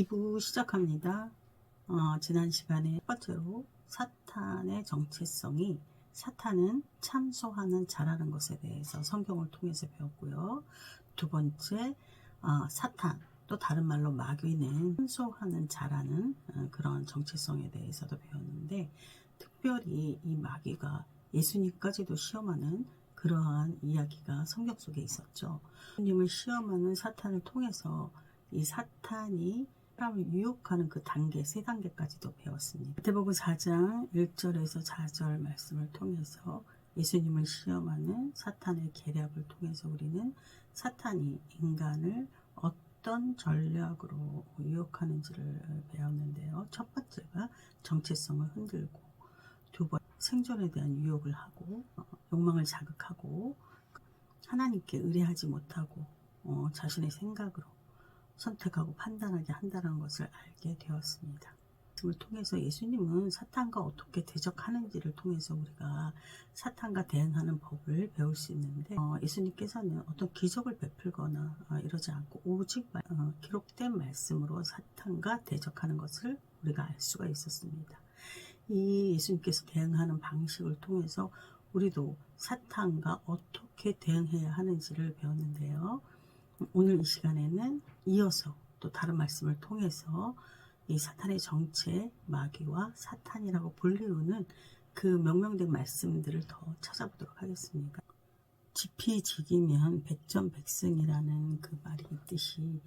2부 시작합니다. 지난 시간에 첫 번째로 사탄의 정체성이 사탄은 참소하는 자라는 것에 대해서 성경을 통해서 배웠고요. 두 번째, 사탄, 또 다른 말로 마귀는 참소하는 자라는 그런 정체성에 대해서도 배웠는데, 특별히 이 마귀가 예수님까지도 시험하는 그러한 이야기가 성경 속에 있었죠. 예수님을 시험하는 사탄을 통해서 이 사탄이 사람을 유혹하는 그 단계, 세 단계까지도 배웠습니다. 마태복음 4장 1절에서 4절 말씀을 통해서 예수님을 시험하는 사탄의 계략을 통해서 우리는 사탄이 인간을 어떤 전략으로 유혹하는지를 배웠는데요. 첫 번째가 정체성을 흔들고, 두 번째 생존에 대한 유혹을 하고, 욕망을 자극하고, 하나님께 의뢰하지 못하고 자신의 생각으로 선택하고 판단하게 한다는 것을 알게 되었습니다. 말씀을 통해서 예수님은 사탄과 어떻게 대적하는지를 통해서 우리가 사탄과 대응하는 법을 배울 수 있는데, 예수님께서는 어떤 기적을 베풀거나 이러지 않고 오직 기록된 말씀으로 사탄과 대적하는 것을 우리가 알 수가 있었습니다. 이 예수님께서 대응하는 방식을 통해서 우리도 사탄과 어떻게 대응해야 하는지를 배웠는데요. 오늘 이 시간에는 이어서 또 다른 말씀을 통해서 이 사탄의 정체, 마귀와 사탄이라고 불리우는 그 명명된 말씀들을 더 찾아보도록 하겠습니다. 지피지기면 백전백승이라는 그 말이 있듯이,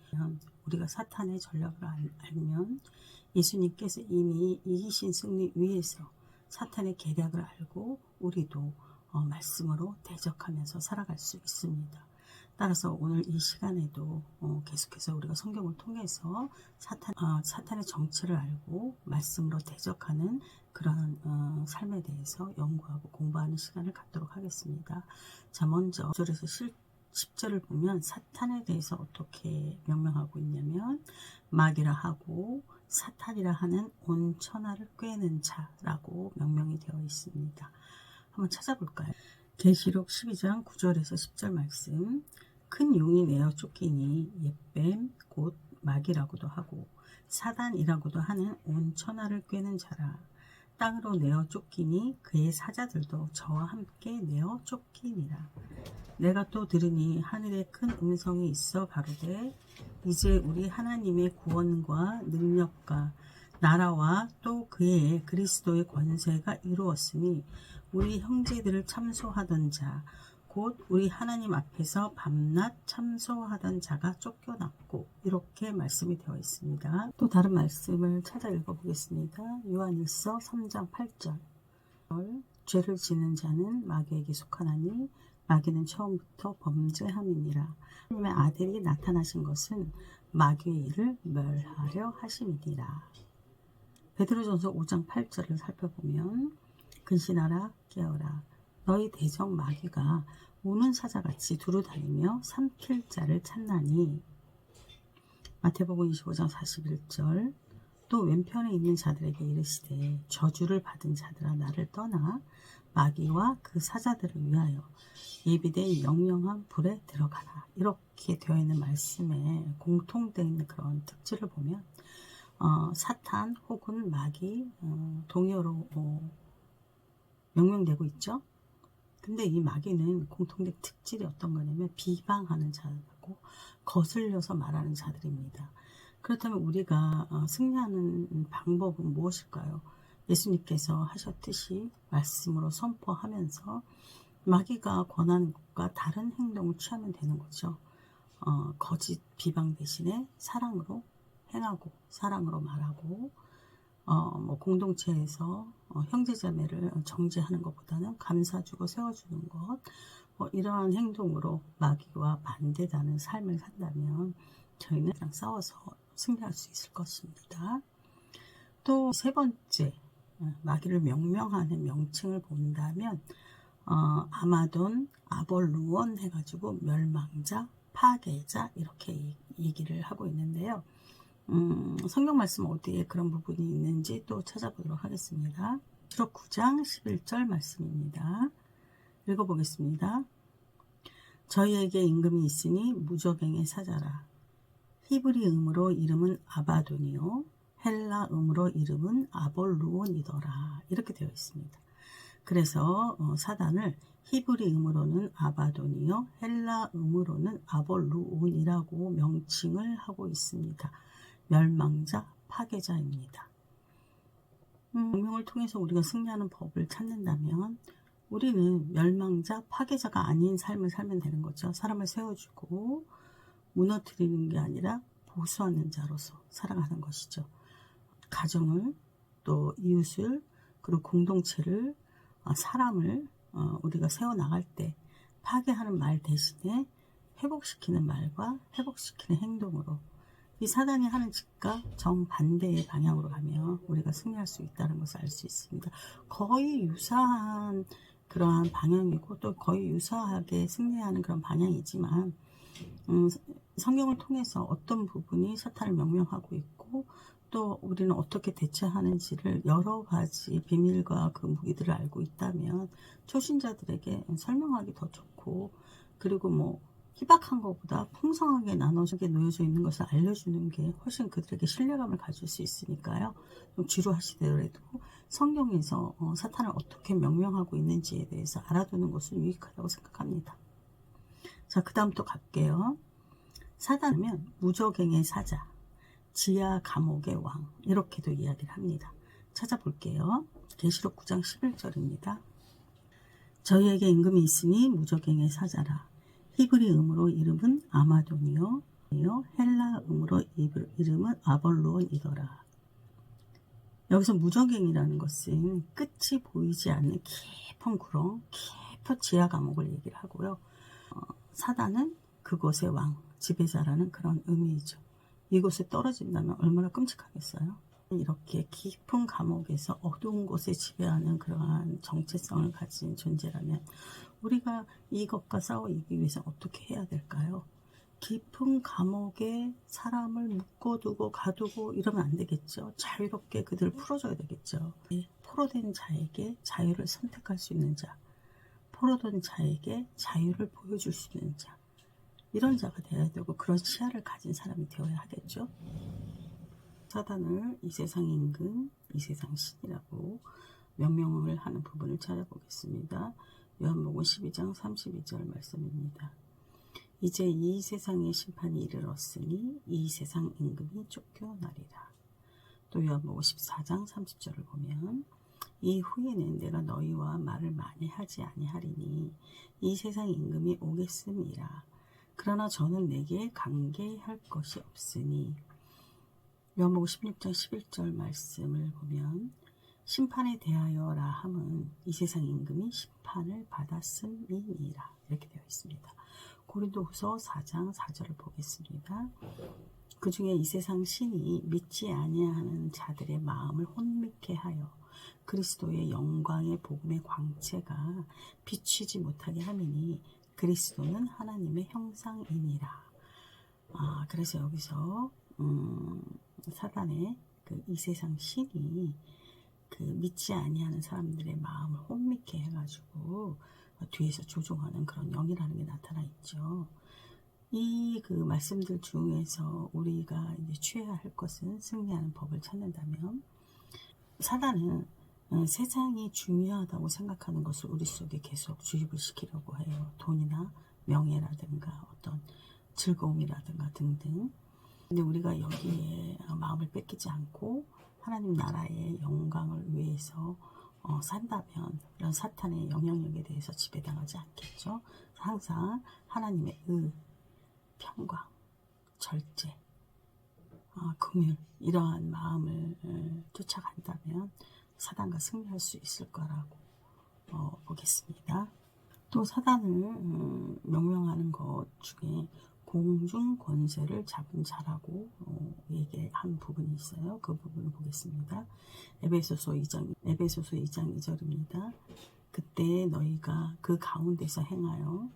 우리가 사탄의 전략을 알면 예수님께서 이미 이기신 승리 위에서 사탄의 계략을 알고 우리도 말씀으로 대적하면서 살아갈 수 있습니다. 따라서 오늘 이 시간에도 계속해서 우리가 성경을 통해서 사탄의 정체를 알고 말씀으로 대적하는 그런 삶에 대해서 연구하고 공부하는 시간을 갖도록 하겠습니다. 자, 먼저 9절에서 10절을 보면 사탄에 대해서 어떻게 명명하고 있냐면, 마귀라 하고 사탄이라 하는 온 천하를 꿰는 자라고 명명이 되어 있습니다. 한번 찾아볼까요? 계시록 12장 9절에서 10절 말씀. 큰 용이 내어 쫓기니 옛뱀 곧 마귀라고도 하고 사단이라고도 하는 온 천하를 꿰는 자라. 땅으로 내어 쫓기니 그의 사자들도 저와 함께 내어 쫓기니라. 내가 또 들으니 하늘에 큰 음성이 있어 가로되, 이제 우리 하나님의 구원과 능력과 나라와 또 그의 그리스도의 권세가 이루었으니 우리 형제들을 참소하던 자, 곧 우리 하나님 앞에서 밤낮 참소하던 자가 쫓겨났고, 이렇게 말씀이 되어 있습니다. 또 다른 말씀을 찾아 읽어보겠습니다. 요한일서 3장 8절. 죄를 지는 자는 마귀에게 속하나니 마귀는 처음부터 범죄함이니라. 하나님의 아들이 나타나신 것은 마귀의 일을 멸하려 하심이니라. 베드로전서 5장 8절을 살펴보면, 근신하라 깨어라, 너희 대적 마귀가 우는 사자같이 두루다니며 삼킬 자를 찾나니. 마태복음 25장 41절. 또 왼편에 있는 자들에게 이르시되, 저주를 받은 자들아 나를 떠나 마귀와 그 사자들을 위하여 예비된 영영한 불에 들어가라. 이렇게 되어 있는 말씀에 공통되어 있는 그런 특질을 보면, 사탄 혹은 마귀 동의어로 명명되고 있죠. 근데 이 마귀는 공통된 특질이 어떤 거냐면 비방하는 자들이고 거슬려서 말하는 자들입니다. 그렇다면 우리가 승리하는 방법은 무엇일까요? 예수님께서 하셨듯이 말씀으로 선포하면서 마귀가 권하는 것과 다른 행동을 취하면 되는 거죠. 거짓 비방 대신에 사랑으로 행하고 사랑으로 말하고, 공동체에서 형제자매를 정죄하는 것보다는 감싸주고 세워주는 것, 이러한 행동으로 마귀와 반대되는 삶을 산다면 저희는 그냥 싸워서 승리할 수 있을 것입니다. 또 세 번째, 마귀를 명명하는 명칭을 본다면 아마돈, 아볼루온 해가지고 멸망자, 파괴자 이렇게 얘기를 하고 있는데요. 성경 말씀 어디에 그런 부분이 있는지 또 찾아보도록 하겠습니다. 계시록 9장 11절 말씀입니다. 읽어보겠습니다. 저희에게 임금이 있으니 무저갱의 사자라. 히브리음으로 이름은 아바돈이요 헬라음으로 이름은 아볼루온이더라. 이렇게 되어 있습니다. 그래서 사단을 히브리음으로는 아바돈이요 헬라음으로는 아볼루온이라고 명칭을 하고 있습니다. 멸망자, 파괴자입니다. 명령을 통해서 우리가 승리하는 법을 찾는다면 우리는 멸망자, 파괴자가 아닌 삶을 살면 되는 거죠. 사람을 세워주고 무너뜨리는 게 아니라 보수하는 자로서 살아가는 것이죠. 가정을, 또 이웃을, 그리고 공동체를, 사람을 우리가 세워나갈 때 파괴하는 말 대신에 회복시키는 말과 회복시키는 행동으로 이 사단이 하는 짓과 정반대의 방향으로 가면 우리가 승리할 수 있다는 것을 알 수 있습니다. 거의 유사한 그러한 방향이고 또 거의 유사하게 승리하는 그런 방향이지만 성경을 통해서 어떤 부분이 사탄을 명령하고 있고 또 우리는 어떻게 대처하는지를 여러 가지 비밀과 그 무기들을 알고 있다면 초신자들에게 설명하기 더 좋고, 그리고 뭐 희박한 것보다 풍성하게 나눠지게 놓여져 있는 것을 알려주는 게 훨씬 그들에게 신뢰감을 가질 수 있으니까요. 좀 지루하시더라도 성경에서 사탄을 어떻게 명령하고 있는지에 대해서 알아두는 것은 유익하다고 생각합니다. 자, 그 다음 또 갈게요. 사단은 무저갱의 사자, 지하 감옥의 왕, 이렇게도 이야기를 합니다. 찾아볼게요. 계시록 9장 11절입니다. 저희에게 임금이 있으니 무저갱의 사자라. 히브리음으로 이름은 아마돈이요 헬라음으로 이름은 아볼론이더라. 여기서 무저갱이라는 것은 끝이 보이지 않는 깊은 구렁, 깊은 지하 감옥을 얘기를 하고요. 사단은 그곳의 왕, 지배자라는 그런 의미이죠. 이곳에 떨어진다면 얼마나 끔찍하겠어요. 이렇게 깊은 감옥에서 어두운 곳에 지배하는 그러한 정체성을 가진 존재라면 우리가 이것과 싸워 이기기 위해서 어떻게 해야 될까요? 깊은 감옥에 사람을 묶어두고 가두고 이러면 안 되겠죠. 자유롭게 그들을 풀어줘야 되겠죠. 포로된 자에게 자유를 선택할 수 있는 자, 포로된 자에게 자유를 보여줄 수 있는 자, 이런 자가 되어야 되고 그런 시야를 가진 사람이 되어야 하겠죠. 사단을 이 세상 임금, 이 세상 신이라고 명명을 하는 부분을 찾아보겠습니다. 요한복음 12장 32절 말씀입니다. 이제 이 세상의 심판이 이르렀으니 이 세상 임금이 쫓겨나리라. 또 요한복음 14장 30절을 보면 이후에는 내가 너희와 말을 많이 하지 아니하리니 이 세상 임금이 오겠음이라. 그러나 저는 내게 관계할 것이 없으니. 요한복음 16장 11절 말씀을 보면 심판에 대하여라 함은 이 세상 임금이 심판을 받았음이니라. 이렇게 되어 있습니다. 고린도후서 4장 4절을 보겠습니다. 그 중에 이 세상 신이 믿지 아니하는 자들의 마음을 혼미케 하여 그리스도의 영광의 복음의 광채가 비추지 못하게 함이니 그리스도는 하나님의 형상이니라. 그래서 여기서 사단의 이 세상 신이 믿지 아니하는 사람들의 마음을 혼미케 해가지고 뒤에서 조종하는 그런 영이라는 게 나타나 있죠. 이 말씀들 중에서 우리가 이제 취해야 할 것은 승리하는 법을 찾는다면 사단은 세상이 중요하다고 생각하는 것을 우리 속에 계속 주입을 시키려고 해요. 돈이나 명예라든가 어떤 즐거움이라든가 등등. 근데 우리가 여기에 마음을 뺏기지 않고 하나님 나라의 영광을 위해서 산다면 이런 사탄의 영향력에 대해서 지배당하지 않겠죠. 항상 하나님의 평강, 절제, 긍휼 이러한 마음을 쫓아간다면 사단과 승리할 수 있을 거라고 보겠습니다. 또 사단을 명령하는 것 중에 공중 권세를 잡은 자라고 얘기한 부분이 있어요. 그 부분을 보겠습니다. 에베소서 2장 2절입니다. 그때 너희가 그 가운데서 행하여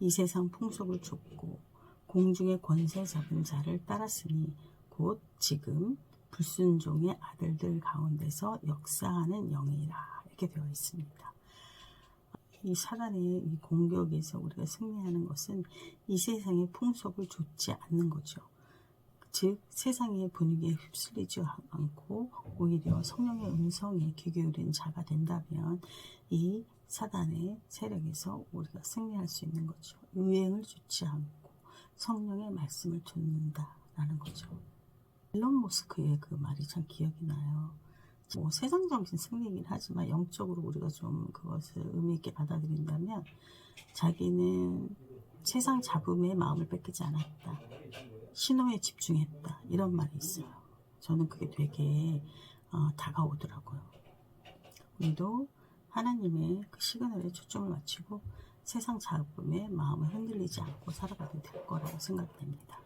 이 세상 풍속을 좇고 공중의 권세 잡은 자를 따랐으니 곧 지금 불순종의 아들들 가운데서 역사하는 영이라. 이렇게 되어 있습니다. 이 사단의 이 공격에서 우리가 승리하는 것은 이 세상의 풍속을 좇지 않는 거죠. 즉 세상의 분위기에 휩쓸리지 않고 오히려 성령의 음성에 귀 기울이는 자가 된다면 이 사단의 세력에서 우리가 승리할 수 있는 거죠. 유행을 좇지 않고 성령의 말씀을 듣는다라는 거죠. 일론 머스크의 그 말이 참 기억이 나요. 뭐 세상적인 승리이긴 하지만 영적으로 우리가 좀 그것을 의미 있게 받아들인다면 자기는 세상 잡음에 마음을 뺏기지 않았다. 신호에 집중했다. 이런 말이 있어요. 저는 그게 되게 다가오더라고요. 우리도 하나님의 그 시그널에 초점을 맞추고 세상 잡음에 마음을 흔들리지 않고 살아가게 될 거라고 생각됩니다.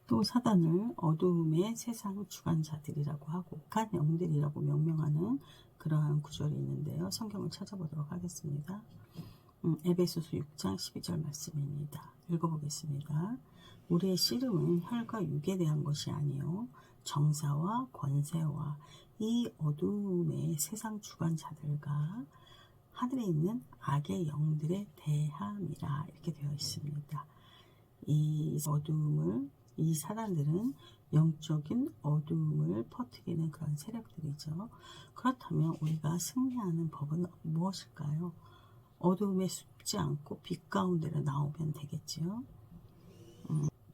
또 사단을 어두움의 세상 주관자들이라고 하고 악한 영들이라고 명명하는 그러한 구절이 있는데요. 성경을 찾아보도록 하겠습니다. 에베소서 6장 12절 말씀입니다. 읽어보겠습니다. 우리의 씨름은 혈과 육에 대한 것이 아니요 정사와 권세와 이 어두움의 세상 주관자들과 하늘에 있는 악의 영들에 대함이라 이렇게 되어 있습니다. 이 사단들은 영적인 어두움을 퍼뜨리는 그런 세력들이죠. 그렇다면 우리가 승리하는 법은 무엇일까요? 어두움에 숨지 않고 빛 가운데로 나오면 되겠지요.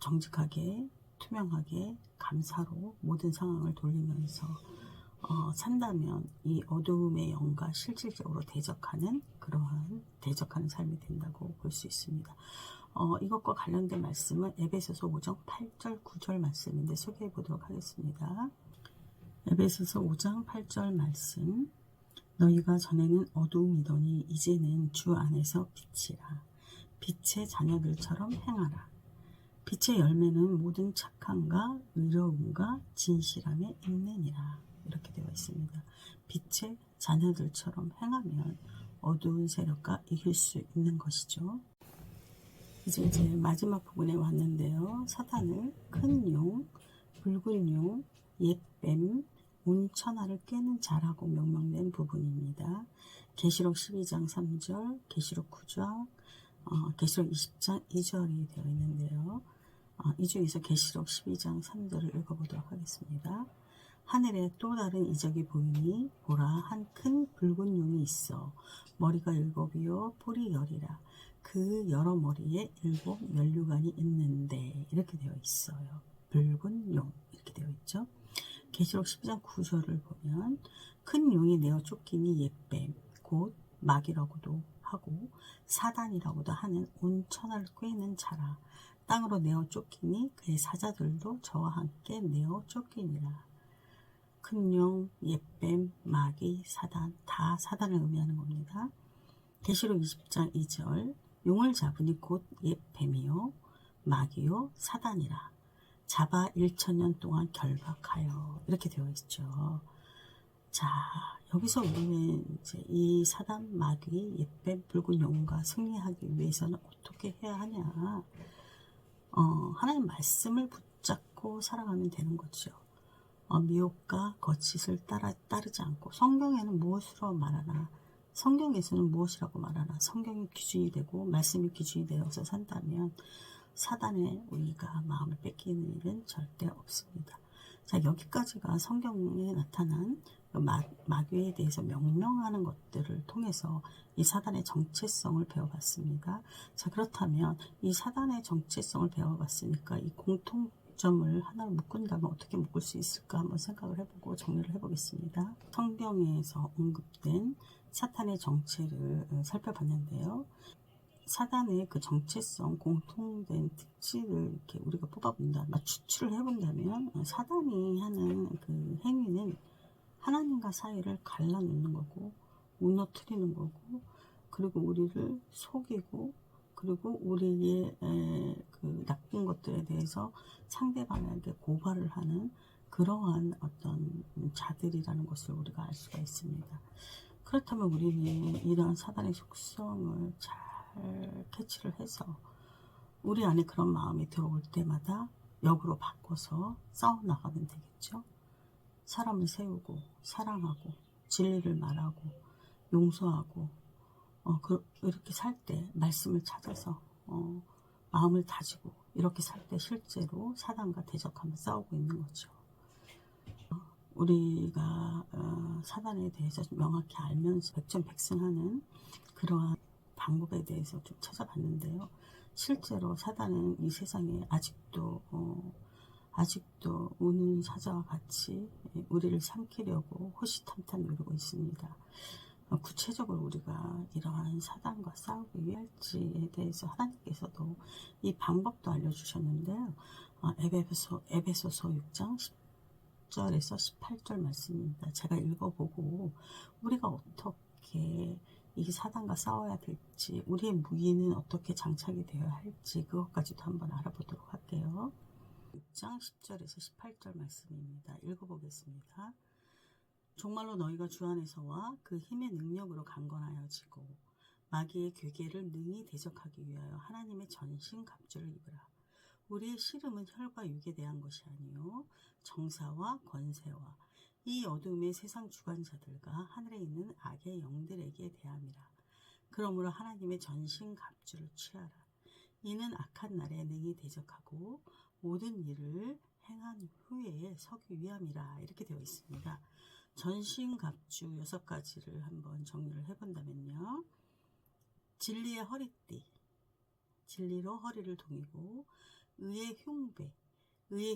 정직하게, 투명하게, 감사로 모든 상황을 돌리면서 산다면 이 어두움의 영과 실질적으로 대적하는 삶이 된다고 볼 수 있습니다. 이것과 관련된 말씀은 에베소서 5장 8절 9절 말씀인데 소개해 보도록 하겠습니다. 에베소서 5장 8절 말씀. 너희가 전에는 어두움이더니 이제는 주 안에서 빛이라. 빛의 자녀들처럼 행하라. 빛의 열매는 모든 착함과 의로움과 진실함에 있느니라. 이렇게 되어 있습니다. 빛의 자녀들처럼 행하면 어두운 세력과 이길 수 있는 것이죠. 이제 마지막 부분에 왔는데요. 사탄을 큰 용, 붉은 용, 옛뱀, 운천하를 깨는 자라고 명명된 부분입니다. 계시록 12장 3절, 계시록 9장, 계시록 20장 2절이 되어 있는데요. 이 중에서 계시록 12장 3절을 읽어보도록 하겠습니다. 하늘에 또 다른 이적이 보이니 보라 한 큰 붉은 용이 있어 머리가 7이요 뿔이 10이라. 그 여러 머리에 7 면류관이 있는데 이렇게 되어 있어요. 붉은 용 이렇게 되어 있죠. 계시록 12장 9절을 보면 큰 용이 내어 쫓기니 옛뱀 곧 마귀라고도 하고 사단이라고도 하는 온천을 꿰는 자라. 땅으로 내어 쫓기니 그의 사자들도 저와 함께 내어 쫓기니라. 큰 용, 옛뱀, 마귀, 사단 다 사단을 의미하는 겁니다. 계시록 20장 2절 용을 잡으니 곧 옛뱀이요 마귀요 사단이라. 잡아 1000년 동안 결박하여 이렇게 되어 있죠. 자, 여기서 우리는 이제 이 사단, 마귀, 옛뱀, 붉은 용과 승리하기 위해서는 어떻게 해야 하냐? 하나님 말씀을 붙잡고 살아가면 되는 거죠. 미혹과 거짓을 따르지 않고 성경에는 무엇으로 말하나 성경에서는 무엇이라고 말하나 성경이 기준이 되고 말씀이 기준이 되어서 산다면 사단에 우리가 마음을 뺏기는 일은 절대 없습니다. 자, 여기까지가 성경에 나타난 마귀에 대해서 명명하는 것들을 통해서 이 사단의 정체성을 배워봤습니다. 자, 그렇다면 이 사단의 정체성을 배워봤으니까 이 공통점을 하나로 묶은다면 어떻게 묶을 수 있을까 한번 생각을 해보고 정리를 해보겠습니다. 성경에서 언급된 사탄의 정체를 살펴봤는데요. 사단의 그 정체성, 공통된 특질을 이렇게 우리가 뽑아본다면, 추출을 해본다면, 사단이 하는 그 행위는 하나님과 사이를 갈라놓는 거고, 무너뜨리는 거고, 그리고 우리를 속이고, 그리고 우리의 그 나쁜 것들에 대해서 상대방에게 고발을 하는 그러한 어떤 자들이라는 것을 우리가 알 수가 있습니다. 그렇다면 우리는 이러한 사단의 속성을 잘 캐치를 해서 우리 안에 그런 마음이 들어올 때마다 역으로 바꿔서 싸워나가면 되겠죠. 사람을 세우고 사랑하고 진리를 말하고 용서하고 이렇게 살 때 말씀을 찾아서 마음을 다지고 이렇게 살 때 실제로 사단과 대적하며 싸우고 있는 거죠. 우리가 사단에 대해서 명확히 알면서 백전백승하는 그러한 방법에 대해서 좀 찾아봤는데요. 실제로 사단은 이 세상에 아직도 우는 사자와 같이 우리를 삼키려고 호시탐탐 노리고 있습니다. 구체적으로 우리가 이러한 사단과 싸우기 할지에 대해서 하나님께서도 이 방법도 알려주셨는데요. 에베소서 6장 10절에서 18절 말씀입니다. 제가 읽어보고 우리가 어떻게 이 사단과 싸워야 될지, 우리의 무기는 어떻게 장착이 되어야 할지 그것까지도 한번 알아보도록 할게요. 6장 10절에서 18절 말씀입니다. 읽어보겠습니다. 정말로 너희가 주 안에서와 그 힘의 능력으로 강건하여지고 마귀의 괴계를 능히 대적하기 위하여 하나님의 전신 갑주를 입으라. 우리의 씨름은 혈과 육에 대한 것이 아니요 정사와 권세와 이 어둠의 세상 주관자들과 하늘에 있는 악의 영들에게 대함이라. 그러므로 하나님의 전신 갑주를 취하라. 이는 악한 날에 능히 대적하고 모든 일을 행한 후에 서기 위함이라. 이렇게 되어 있습니다. 전신갑주 6가지를 한번 정리를 해본다면요. 진리의 허리띠, 진리로 허리를 동이고 의의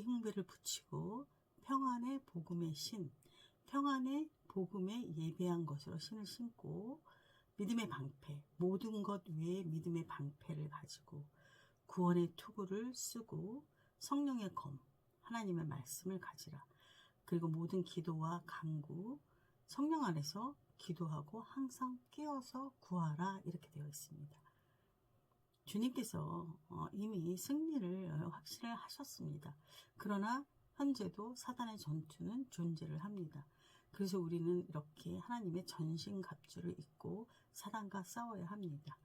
흉배를 붙이고 평안의 복음의 신, 평안의 복음에 예배한 것으로 신을 신고 믿음의 방패, 모든 것 외에 믿음의 방패를 가지고 구원의 투구를 쓰고 성령의 검, 하나님의 말씀을 가지라. 그리고 모든 기도와 간구, 성령 안에서 기도하고 항상 깨어서 구하라. 이렇게 되어 있습니다. 주님께서 이미 승리를 확실히 하셨습니다. 그러나 현재도 사단의 전투는 존재를 합니다. 그래서 우리는 이렇게 하나님의 전신갑주를 입고 사단과 싸워야 합니다.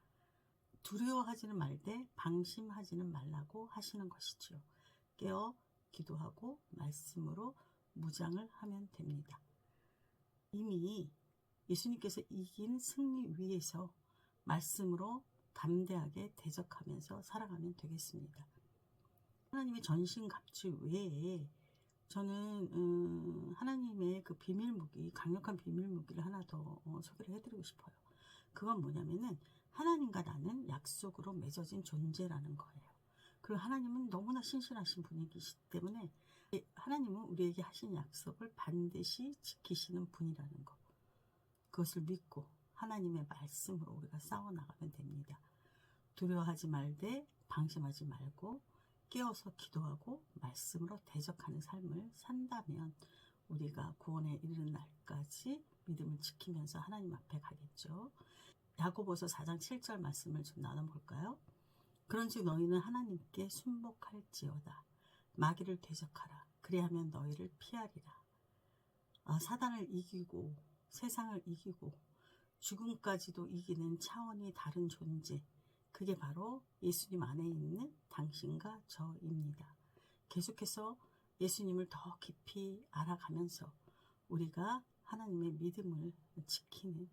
두려워하지는 말되 방심하지는 말라고 하시는 것이지요. 깨어 기도하고 말씀으로 무장을 하면 됩니다. 이미 예수님께서 이긴 승리 위에서 말씀으로 담대하게 대적하면서 살아가면 되겠습니다. 하나님의 전신갑주 외에 저는 하나님의 그 비밀무기, 강력한 비밀무기를 하나 더 소개를 해드리고 싶어요. 그건 뭐냐면은 하나님과 나는 약속으로 맺어진 존재라는 거예요. 그리고 하나님은 너무나 신실하신 분이시기 때문에 하나님은 우리에게 하신 약속을 반드시 지키시는 분이라는 것. 그것을 믿고 하나님의 말씀으로 우리가 싸워나가면 됩니다. 두려워하지 말되 방심하지 말고 깨어서 기도하고 말씀으로 대적하는 삶을 산다면 우리가 구원에 이르는 날까지 믿음을 지키면서 하나님 앞에 가겠죠. 야고보서 4장 7절 말씀을 좀 나눠볼까요? 그런즉 너희는 하나님께 순복할지어다. 마귀를 대적하라. 그리하면 너희를 피하리라. 사단을 이기고 세상을 이기고 죽음까지도 이기는 차원이 다른 존재, 그게 바로 예수님 안에 있는 당신과 저입니다. 계속해서 예수님을 더 깊이 알아가면서 우리가 하나님의 믿음을 지키는,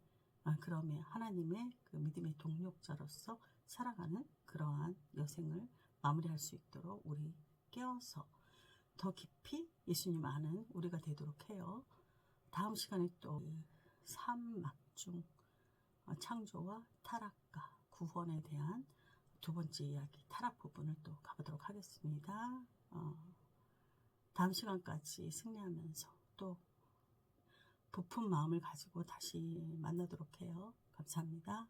그러면 하나님의 그 믿음의 동력자로서 살아가는 그러한 여생을 마무리할 수 있도록 우리 깨어서 더 깊이 예수님 아는 우리가 되도록 해요. 다음 시간에 또 삼막중, 창조와 타락과 구원에 대한 두 번째 이야기, 타락 부분을 또 가보도록 하겠습니다. 다음 시간까지 승리하면서 또 부푼 마음을 가지고 다시 만나도록 해요. 감사합니다.